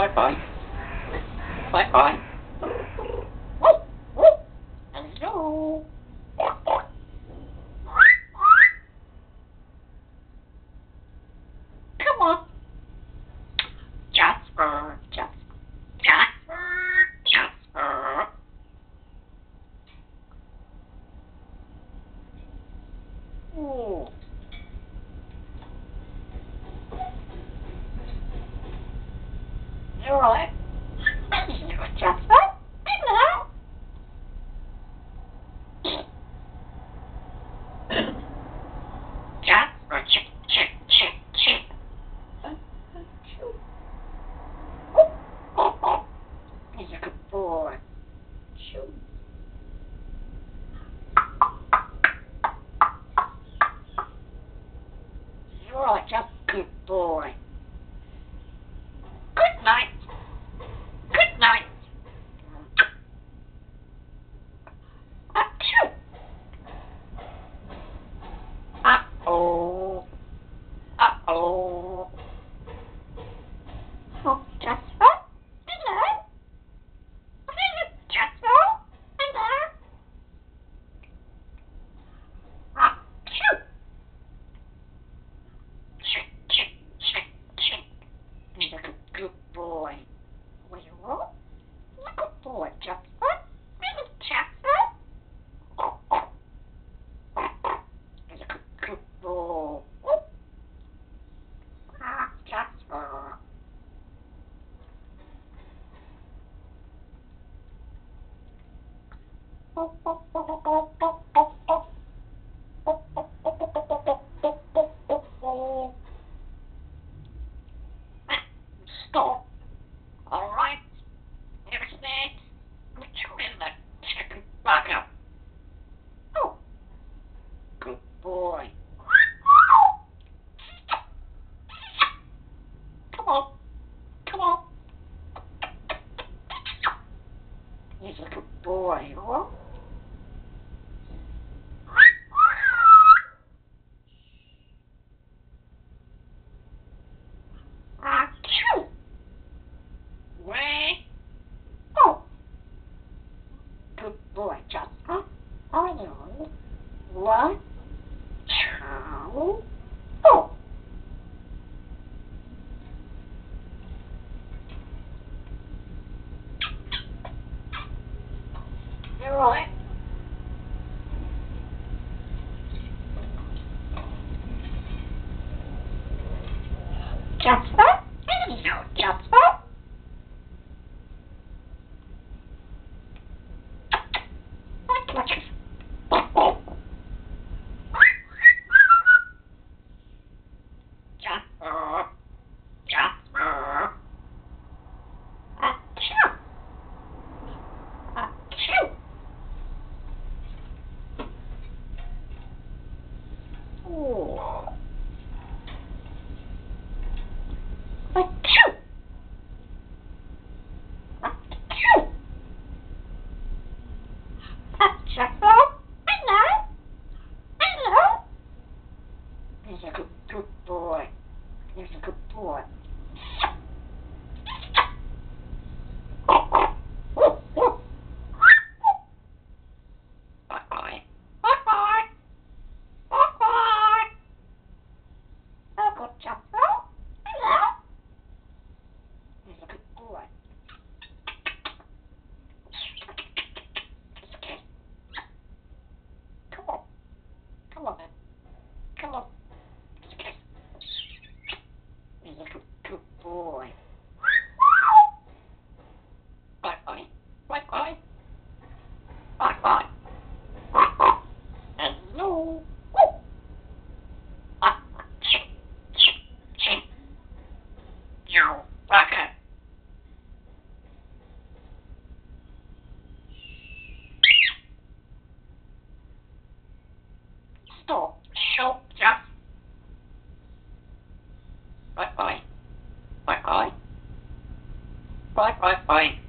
Bye bye. Bye bye. Whoop, whoop. Hello. Come on. Jasper, Jasper, Jasper, Jasper. Ooh. You're all right. Hello, Jasper. Hello. Jasper, chip, chip, chip, chip. He's a good boy. Shoo. You're just a good boy. Good night. Good night. Achoo. Uh-oh. Uh-oh. Oh, Jasper? Hello? Jasper? Hello? Achoo. Chip, chip, chip, chip. He's a good boy. Well, he's a good boy, Jasper. Jasper? He's a good boy. Jasper. Stop. All right. Here's that. Put you in the chicken bucket. Oh, good boy. Come on. Come on. He's a good boy, huh? Achoo! Where? Oh, good boy, Jasper. Hello. What? Chow. Oh. You're right. Jasper? Hello, Jasper. What? Jasper. Jasper. Achoo. Achoo. Oh. Achoo. Achoo. Jasper. Hello. Hello. He's a good boy. He's a good boy. Bye-bye. Bye-bye. Bye-bye. Oh, good Jasper. Hello. He's a good boy. Okay. Come on. Come on, then. Come on. Okay. He's a good boy. Bye-bye. Bye-bye. Bye-bye. Hello. Chip, chip, chip. Yo, bucket. Stop. Shop, just. Bye-bye. Bye-bye. Bye-bye-bye.